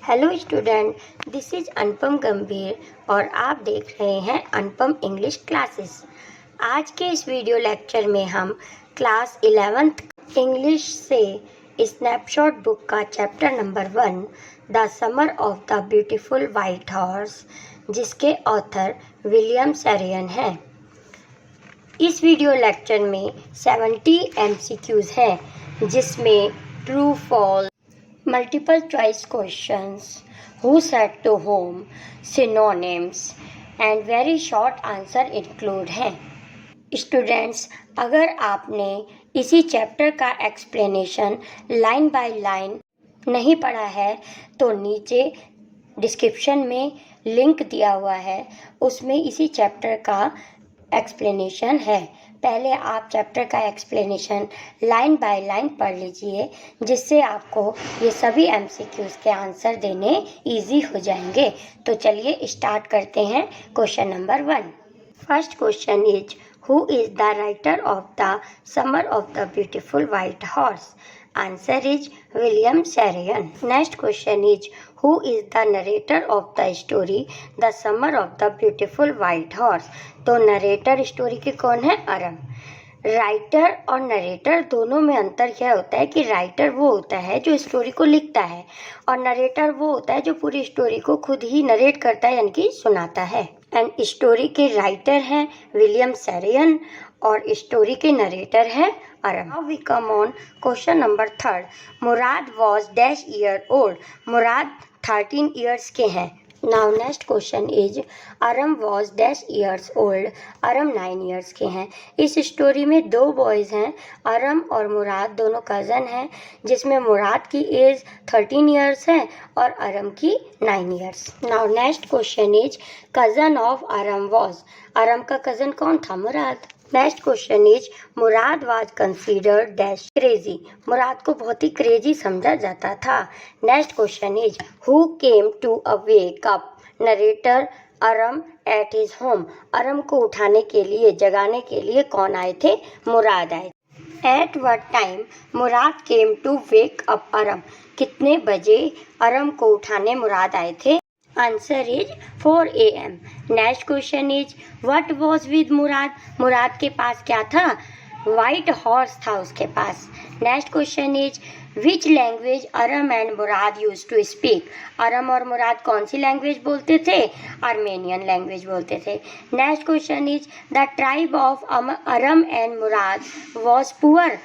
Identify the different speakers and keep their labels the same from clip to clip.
Speaker 1: Hello student, this is अनुपम गंभीर और आप देख रहे हैं अनुपम इंग्लिश क्लासेस। आज के इस वीडियो लेक्चर में हम क्लास 11th इंग्लिश से स्नैपशॉट बुक का chapter number 1 the summer of the beautiful white horse, जिसके ऑथर विलियम सैरियन हैं। इस वीडियो लेक्चर में 70 MCQs हैं, जिसमें true false, multiple choice questions, who said to whom, synonyms and very short answer include हैं। Students, अगर आपने इसी चैप्टर का एक्सप्लेनेशन लाइन बाय लाइन नहीं पढ़ा है तो नीचे डिस्क्रिप्शन में लिंक दिया हुआ है, उसमें इसी चैप्टर का एक्सप्लेनेशन है। पहले आप चैप्टर का एक्सप्लेनेशन लाइन बाय लाइन पढ़ लीजिए, जिससे आपको ये सभी MCQs के आंसर देने इजी हो जाएंगे। तो चलिए स्टार्ट करते हैं question number 1। First question is who is the writer of the summer of the beautiful white horse? Answer is William Sarian. Next question is who is the narrator of the story The Summer of the Beautiful White Horse? तो narrator story के कौन है? अरम। Writer और narrator दोनों में अंतर यह होता है कि राइटर वो होता है जो स्टोरी को लिखता है और नरेटर वो होता है जो पूरी स्टोरी को खुद ही नरेट करता है, यानी कि सुनाता है। एंड स्टोरी के राइटर हैं विलियम सैरियन और स्टोरी के नरेटर हैं अरम। Now we come on question number 3rd. Murad was dash year old. Murad 13 years के हैं। Now next question is अरम was dash years old. अरम 9 years के हैं। इस स्टोरी में दो बॉयज़ हैं, अरम और मुराद, दोनों कज़न हैं, जिसमें मुराद की एज 13 years है और अरम की 9 years। Now next question is cousin of अरम was. अरम का कज़न कौन था? Mourad. Next question is Mourad was considered dash crazy. Mourad को बहुत ही क्रेजी समझा जाता था। Next question is who came to a wake up narrator Aram at his home. Aram को उठाने के लिए, जगाने के लिए कौन आए थे? मुराद आए। At what time Mourad came to wake up Aram. कितने बजे अरम को उठाने मुराद आए थे? Answer is 4 AM। Next question is what was with Mourad. Mourad के पास क्या था? वाइट हॉर्स था उसके पास। Next question is which language Aram and Mourad use to speak. Aram और मुराद कौन सी लैंग्वेज बोलते थे? आर्मेनियन लैंग्वेज बोलते थे। Next question is the tribe of Aram and Mourad was poor.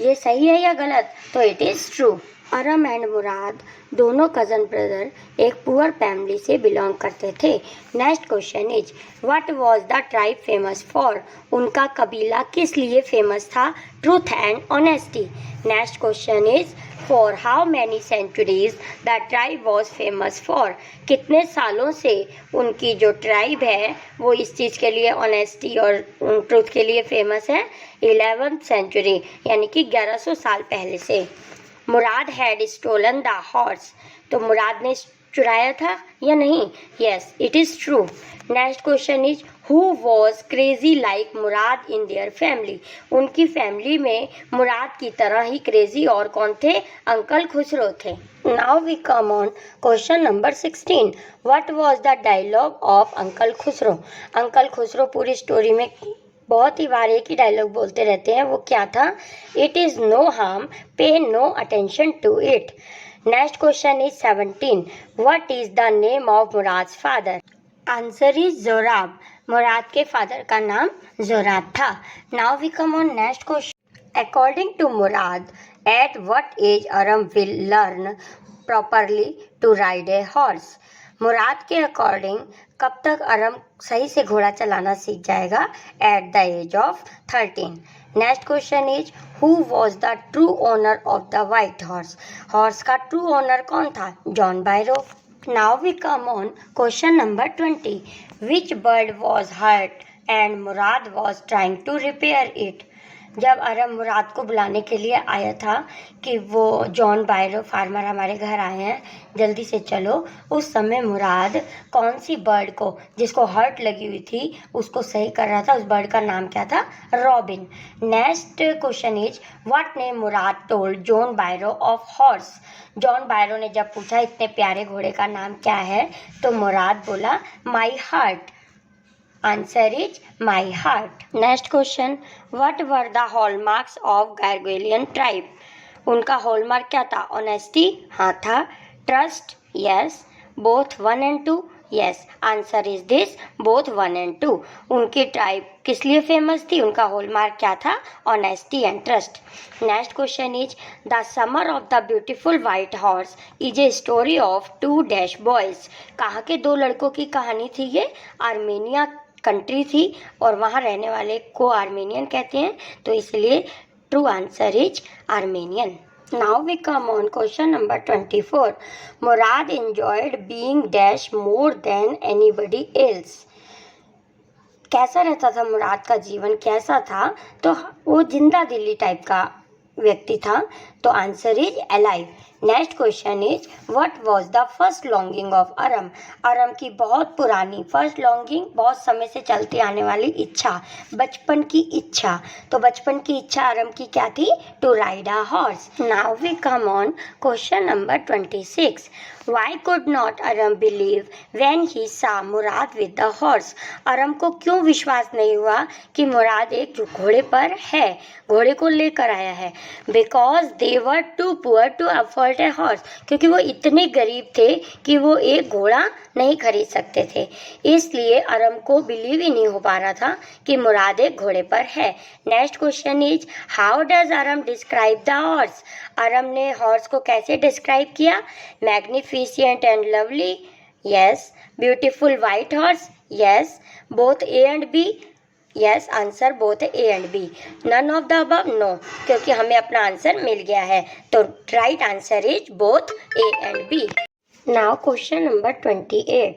Speaker 1: ये सही है या गलत? तो it is true. Aram and Mourad दोनों कज़न ब्रदर एक पुअर फैमिली से बिलोंग करते थे। Next question is what was the tribe famous for. उनका कबीला किस लिए फेमस था? Truth and honesty. Next question is for how many centuries the tribe was famous for. कितने सालों से उनकी जो ट्राइब है वो इस चीज़ के लिए, ऑनेस्टी और ट्रूथ के लिए फेमस है? 11th सेंचुरी, यानी कि 1100 साल पहले से। मुराद हैड स्टोलन द हॉर्स। तो मुराद ने चुराया था या नहीं? Yes, it is true. Next question is who was crazy like Murad in their family. उनकी फैमिली में मुराद की तरह ही क्रेजी और कौन थे? अंकल खुसरो थे। Now we come on question number 16। What was the dialogue of uncle Khosrove. Uncle Khosrove पूरी story में बहुत ही बार एक ही डायलॉग बोलते रहते हैं, वो क्या था? It is no harm, pay no attention to it. Next question is 17। What is the name of Mourad's father? Answer is Zorab. Mourad के फादर का नाम जोराब था। Now we come on next question. According to Mourad at what age Aram will learn properly to ride a horse. Mourad के according कब तक अरम सही से घोड़ा चलाना सीख जाएगा? At the age of 13। Next question is who was the true owner of the white horse. Horse का ट्रू ओनर कौन था? John Byro. Now we come on question number 20। Which bird was hurt and Mourad was trying to repair it. जब Aram मुराद को बुलाने के लिए आया था कि वो जॉन बायरो फार्मर हमारे घर आए हैं, जल्दी से चलो, उस समय मुराद कौन सी बर्ड को, जिसको हर्ट लगी हुई थी, उसको सही कर रहा था। उस बर्ड का नाम क्या था? Robin. Next question is what name Mourad told John Byro of horse. John Byro ने जब पूछा इतने प्यारे घोड़े का नाम क्या है, तो मुराद बोला my heart. Answer is my heart. Next question. What were the hallmarks of Gargalian tribe? उनका हॉलमार्क क्या था? ऑनेस्टी, हाँ था। Trust, yes. Both 1 and 2, yes. Answer is this, both 1 and 2। उनकी ट्राइब किस लिए फेमस थी? उनका हॉलमार्क क्या था? Honesty and trust. Next question is the summer of the beautiful white horse is a story of 2 dash boys. कहाँ के 2 लड़कों की कहानी थी ये? आर्मेनिया कंट्री थी और वहाँ रहने वाले को आर्मेनियन कहते हैं, तो इसलिए true answer is Armenian. Now we come on question number 24। Mourad enjoyed being dash more than anybody else. कैसा रहता था मुराद का जीवन, कैसा था? तो वो जिंदा दिली टाइप का व्यक्ति था, तो answer is alive. Next question is what was the first longing of Aram. Aram की बहुत पुरानी फर्स्ट लॉन्गिंग, बहुत समय से चलती आने वाली इच्छा, बचपन की इच्छा। तो बचपन की इच्छा अरम की क्या थी? To ride a horse. Now we come on question number 26। Why could not Aram believe when he saw Murad with the horse? अरम को क्यों विश्वास नहीं हुआ कि मुराद एक घोड़े पर है, घोड़े को लेकर आया है? Because they were too poor to afford a horse. क्योंकि वो इतने गरीब थे कि वो एक घोड़ा नहीं खरीद सकते थे, इसलिए अरम को बिलीव ही नहीं हो पा रहा था कि मुराद एक घोड़े पर है। Next question is how does Aram describe the horse. Aram ने हॉर्स को कैसे डिस्क्राइब किया? Magnificent and lovely, yes. Beautiful white horse, yes. Both A and B, yes. Answer both A and B. None of the above, no, क्योंकि हमें अपना answer मिल गया है, तो right answer is both A and B. Now question number 28।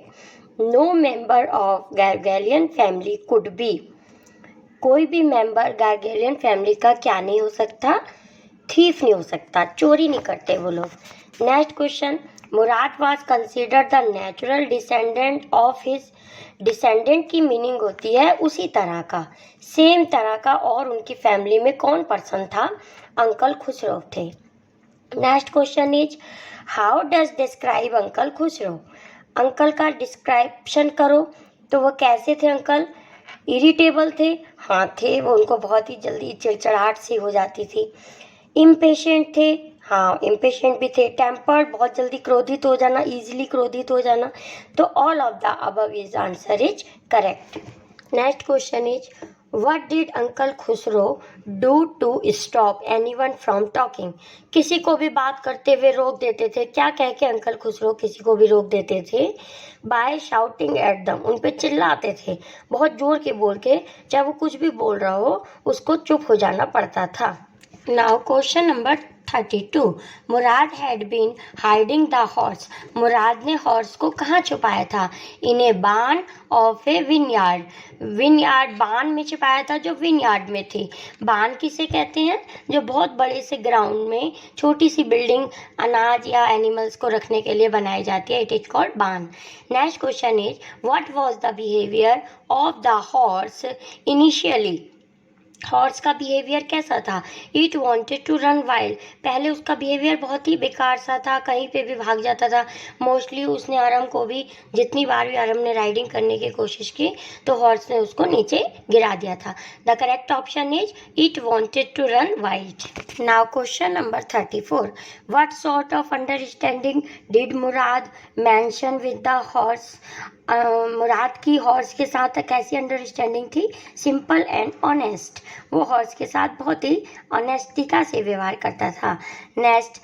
Speaker 1: No member of Garoghlanian family could be. कोई भी member गार्गेलियन family का क्या नहीं हो सकता? थीफ नहीं हो सकता, चोरी नहीं करते वो लोग। Next question, Murad was considered the natural descendant of his. Descendant की मीनिंग होती है उसी तरह का, सेम तरह का, और उनकी फैमिली में कौन पर्सन था? अंकल खुसरो थे। Next question is how does describe uncle Khosrove. Uncle का डिस्क्रिप्शन करो, तो वो कैसे थे अंकल? इरिटेबल थे, हाँ थे, वो उनको बहुत ही जल्दी चिड़चिड़ाहट सी हो जाती थी। इम्पेशेंट थे, हाँ इम्पेशेंट भी थे। टेम्पर्ड, बहुत जल्दी क्रोधित हो जाना, इजीली क्रोधित हो जाना। तो all of the above is answer is correct. Next question is what did uncle Khosrove do to stop anyone from talking. किसी को भी बात करते हुए रोक देते थे, क्या कह के अंकल खुसरो किसी को भी रोक देते थे? बाय शाउटिंग एट दम, उन पे चिल्लाते थे, बहुत जोर के बोल के, चाहे वो कुछ भी बोल रहा हो उसको चुप हो जाना पड़ता था। Now question number 32। Mourad had been hiding the horse. Mourad ने हॉर्स को कहाँ छुपाया था? इन ए बान ऑफ ए विनयार्ड। विनयार्ड, बान में छुपाया था जो विनयार्ड में थी। बान किसे कहते हैं? जो बहुत बड़े से ग्राउंड में छोटी सी बिल्डिंग अनाज या एनिमल्स को रखने के लिए बनाई जाती है, it is called barn. Next question is what was the behaviour of the horse initially. Horse का बिहेवियर कैसा था? It wanted to run wild. पहले उसका बिहेवियर बहुत ही बेकार सा था, कहीं पे भी भाग जाता था। मोस्टली उसने अरम को भी, जितनी बार भी अरम ने राइडिंग करने की कोशिश की तो हॉर्स ने उसको नीचे गिरा दिया था। The correct option is it wanted to run wild. Now question number 34। What sort of understanding did Mourad mention with the horse. Mourad की हॉर्स के साथ कैसी अंडरस्टैंडिंग थी? Simple and honest. वो हॉर्स के साथ बहुत ही ऑनेस्टिका से व्यवहार करता था। Next,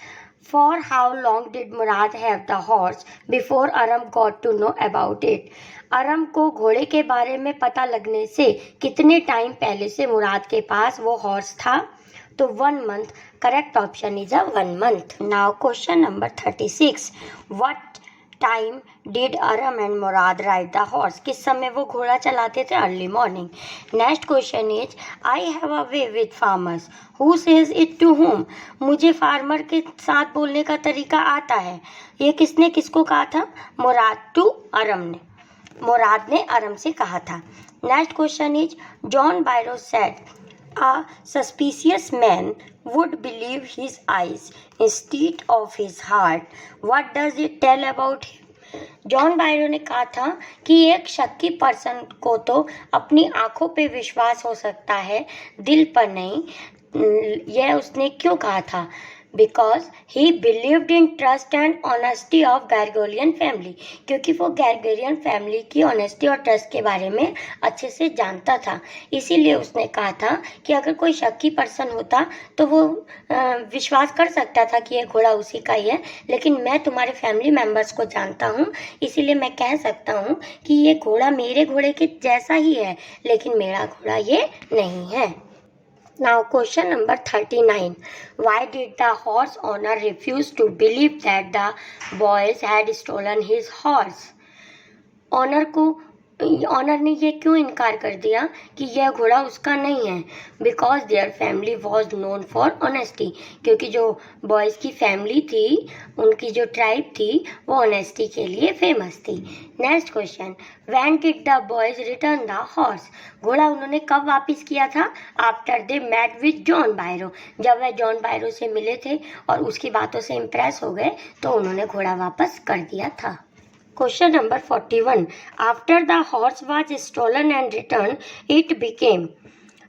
Speaker 1: for how long did Murad have the horse before अरम got to know about it. Aram को घोड़े के बारे में पता लगने से कितने टाइम पहले से मुराद के पास वो हॉर्स था? तो 1 month। Correct option is 1 month। Now question number 36। What time did Aram and Mourad ride the horse? किस समय वो घोड़ा चलाते थे? Early morning. Next question is I have a way with farmers who says it to whom? मुझे farmer के साथ बोलने का तरीका आता है। ये किसने किसको कहा था? मुराद टू अरम ने, मुराद ने अरम से कहा था। Next question is John बायरो said a suspicious man would believe his eyes instead of his heart. What does it tell about him? John Byro ने कहा था कि एक शक्की पर्सन को तो अपनी आंखों पे विश्वास हो सकता है, दिल पर नहीं। यह उसने क्यों कहा था? Because he believed in trust and honesty of Garoghlanian family, क्योंकि वो गैरगोलियन फैमिली की ऑनेस्टी और ट्रस्ट के बारे में अच्छे से जानता था। इसीलिए उसने कहा था कि अगर कोई शक्की पर्सन होता तो वो विश्वास कर सकता था कि ये घोड़ा उसी का ही है, लेकिन मैं तुम्हारे फैमिली मेम्बर्स को जानता हूँ, इसीलिए मैं कह सकता हूँ कि ये घोड़ा मेरे घोड़े के जैसा ही है, लेकिन मेरा घोड़ा ये नहीं है। Now question number 39. Why did the horse owner refuse to believe that the boys had stolen his horse? Owner ने ये क्यों इनकार कर दिया कि यह घोड़ा उसका नहीं है? Because their family was known for honesty, क्योंकि जो बॉयज़ की फैमिली थी, उनकी जो ट्राइब थी, वो ऑनेस्टी के लिए फेमस थी। Next question, when did the boys return the horse? घोड़ा उन्होंने कब वापस किया था? After they met with John Byro, जब वह जॉन बायरो से मिले थे और उसकी बातों से इम्प्रेस हो गए तो उन्होंने घोड़ा वापस कर दिया था। Question number 41. After the horse was stolen and return it became?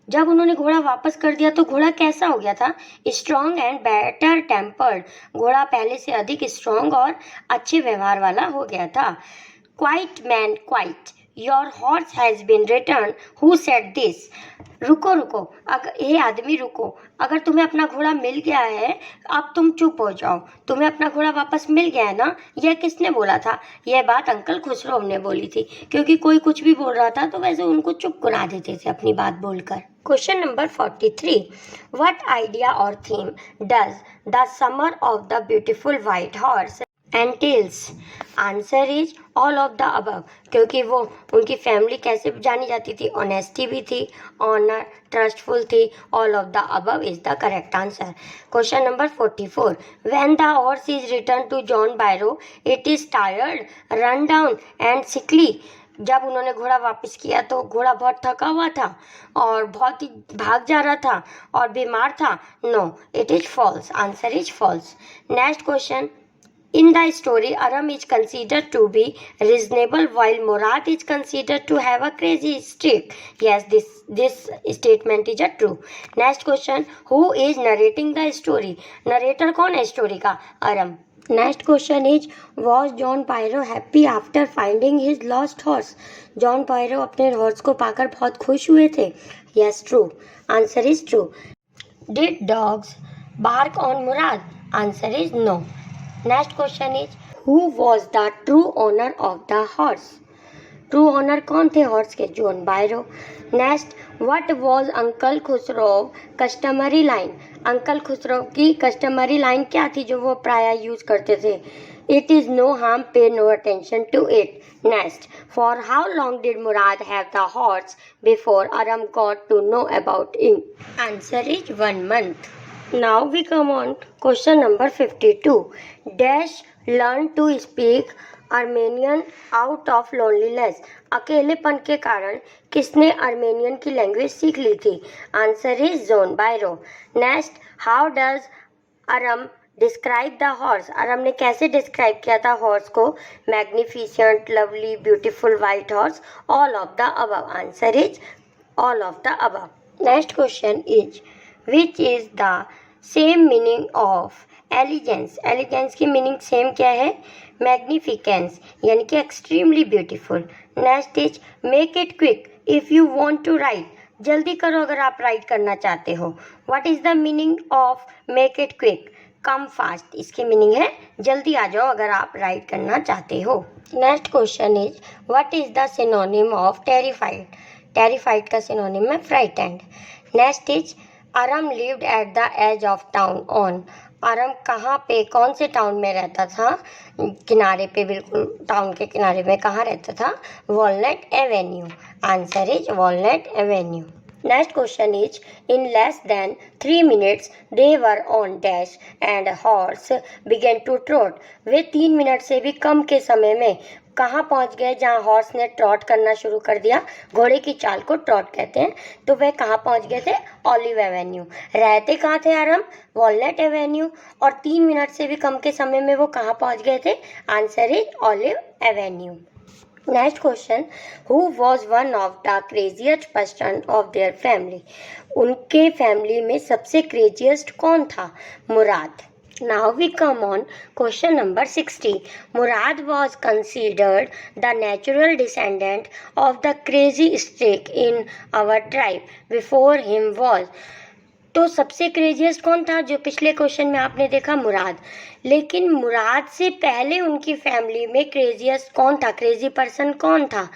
Speaker 1: जब उन्होंने घोड़ा वापस कर दिया तो घोड़ा कैसा हो गया था? स्ट्रॉन्ग एंड बेटर टेम्पर्ड, घोड़ा पहले से अधिक स्ट्रॉन्ग और अच्छे व्यवहार वाला हो गया था। Quite man quite, your horse has been return, who said this? रुको रुको, अगर ये आदमी रुको, अगर तुम्हें अपना घोड़ा मिल गया है अब तुम चुप हो जाओ, तुम्हें अपना घोड़ा वापस मिल गया है ना? यह किसने बोला था? यह बात अंकल खुसरो ने बोली थी, क्योंकि कोई कुछ भी बोल रहा था तो वैसे उनको चुप करा देते थे अपनी बात बोलकर। Question number 43. व्हाट आइडिया और theme does the summer of the beautiful white horse एंटेल्स? Answer is all of the above, क्योंकि वो उनकी फैमिली कैसे जानी जाती थी? ऑनेस्टी भी थी, ऑनर, ट्रस्टफुल थी। All of the above is the correct answer. Question number 44. When the horse is return to John Byro it is tired, run down and sickly? जब उन्होंने घोड़ा वापस किया तो घोड़ा बहुत थका हुआ था और बहुत ही भाग जा रहा था और बीमार था। No, it is false, answer is false. Next question, in the story, Aram is considered to be reasonable while Murad is considered to have a crazy streak. Yes, this statement is true. Next question, who is narrating the story? Narrator कौन है story का? Aram. Next question is, was John Pyro happy after finding his lost horse? John Pyro अपने horse को पाकर बहुत खुश हुए थे? Yes, true. Answer is true. Did dogs bark on Murad? Answer is no. Next question is who was the true owner of the horse? True owner कौन थे horse के? John Byro. Next, what was uncle Khusro customary line? Uncle Khusro की customary line क्या थी जो वो प्राय use करते थे? It is no harm, pay no attention to it. Next, for how long did Murad have the horse before अरम got to know about it? Answer is 1 month. Now we come on question number 52. Dash learn to speak Armenian out of loneliness. अकेलेपन के कारण किसने Armenian की language सीख ली थी? Answer is John Byro. Next, how does Aram describe the horse? Aram ने कैसे डिस्क्राइब किया था हॉर्स को? Magnificent, lovely, beautiful white horse, all of the above. Answer is all of the above. Next question is which is the same meaning of elegance? Elegance की meaning same क्या है? Magnificence, यानी कि extremely beautiful. Next is make it quick if you want to write? जल्दी करो अगर आप right करना चाहते हो। What is the meaning of make it quick? Come fast, इसकी मीनिंग है जल्दी आ जाओ अगर आप राइट करना चाहते हो। Next question is what is the synonym of terrified? Terrified का सिनोनिम है frightened. Next is Aram lived at the edge of town on आरम कहाँ पे, कौन से टाउन में रहता था? किनारे पे, बिल्कुल टाउन के किनारे में कहाँ रहता था? Walnut Avenue. Answer is walnut Avenue. Next question is, in less than 3 minutes they were on dash and horse began to trot. Way 3 minute से भी कम के समय में कहाँ पहुँच गए जहाँ हॉर्स ने ट्रॉट करना शुरू कर दिया? घोड़े की चाल को ट्रॉट कहते हैं। तो वे कहाँ पहुँच गए थे? Olive Avenue. रहते कहाँ थे आरम? Walnut Avenue. और 3 मिनट से भी कम के समय में वो कहाँ पहुँच गए थे? Answer is olive Avenue. Next question, who was one of the craziest person of their family? उनके फैमिली में सबसे क्रेजिएस्ट कौन था? मुराद। Now we come on question number 60. Murad was considered the natural descendant of the crazy streak in our tribe. Before him was, तो सबसे craziest कौन था? जो पिछले क्वेश्चन में आपने देखा, मुराद। लेकिन मुराद से पहले उनकी फैमिली में क्रेजिएस्ट कौन था? क्रेजी पर्सन कौन था?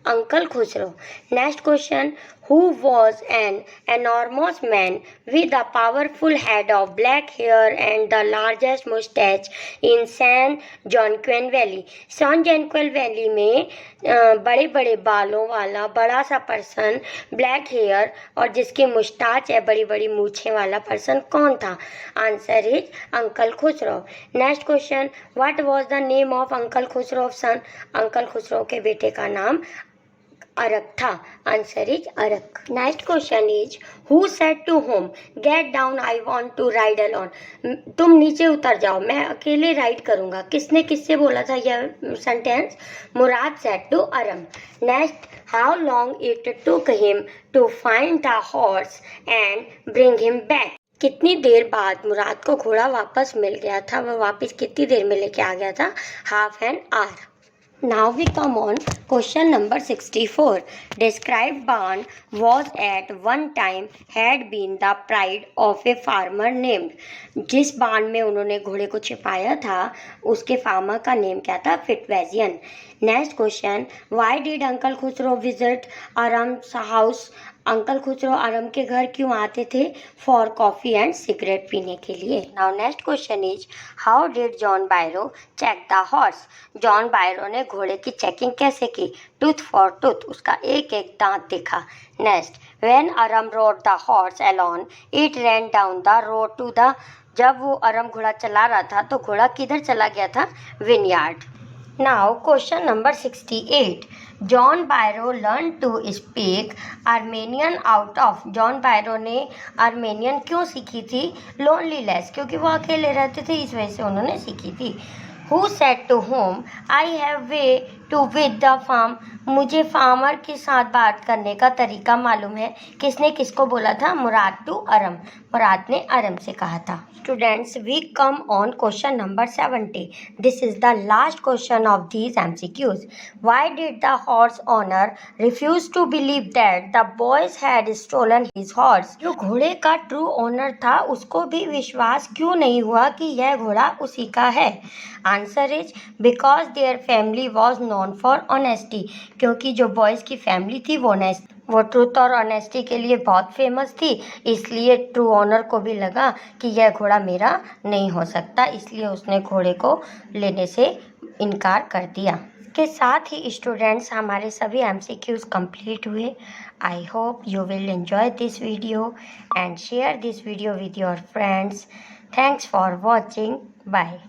Speaker 1: Uncle Khusro. Next question, who was an enormous man with a powerful head of black hair and the largest mustache in San Joaquin Valley. San Joaquin Valley में बड़े बड़े बालों वाला बड़ा सा पर्सन, ब्लैक हेयर और जिसकी मुस्टाच है, बड़ी बड़ी मूछें वाला पर्सन कौन था? Answer is uncle Khusro. Next question, what was the name of uncle Khusro son? Uncle Khusro के बेटे का नाम अरक था। आंसर इज अरक। Next question is, who said to home, get down I want to ride alone? तुम नीचे उतर जाओ, मैं अकेले राइड करूंगा। किसने किससे बोला था यह sentence? Murad said to Aram. Next, how long it took him to find the horse and bring him back? कितनी देर बाद मुराद को घोड़ा वापस मिल गया था? वह वापस कितनी देर में लेके आ गया था? Half an hour. Now we come on question number 64. Described barn was at one time had been the pride of a farmer named. जिस बाण में उन्होंने घोड़े को छिपाया था उसके फार्मर का नेम क्या था? फिटवेजियन। Next question, why did uncle Khusro visit Aram's house? Uncle Khusro Aram के घर क्यों आते थे? फॉर कॉफी एंड सिगरेट पीने के लिए। Now next question is, how did John Byro check the horse? John Byro ने घोड़े की चेकिंग कैसे की? टूथ फॉर टूथ, उसका एक एक दांत देखा। Next, when Aram rode the horse alone it ran down the road to the, जब वो अरम घोड़ा चला रहा था तो घोड़ा किधर चला गया था? Vineyard. Now question number 68. John Byro learn to speak Armenian out of? John Byro ने आर्मेनियन क्यों सीखी थी? लोनलीनेस, क्योंकि वो अकेले रहते थे, इस वजह से उन्होंने सीखी थी। Who said to whom, I have way to with the farm? मुझे फार्मर के साथ बात करने का तरीका मालूम है। किसने किसको बोला था? मुराद टू अरम। मुराद ने अरम से कहा था। Students, we come on question number 70. This is the last question of these MCQs. Why did the horse owner refuse to believe that the boys had stolen his horse? जो घोड़े का ट्रू ओनर था उसको भी विश्वास क्यों नहीं हुआ कि यह घोड़ा उसी का है? Answer is because their family was known for honesty, क्योंकि जो बॉयज़ की फैमिली थी वो ट्रूथ और ऑनेस्टी के लिए बहुत फेमस थी। इसलिए ट्रू ओनर को भी लगा कि यह घोड़ा मेरा नहीं हो सकता, इसलिए उसने घोड़े को लेने से इनकार कर दिया। के साथ ही स्टूडेंट्स हमारे सभी MCQs कंप्लीट हुए। I hope you will enjoy this video and share this video with your friends. Thanks for watching. Bye.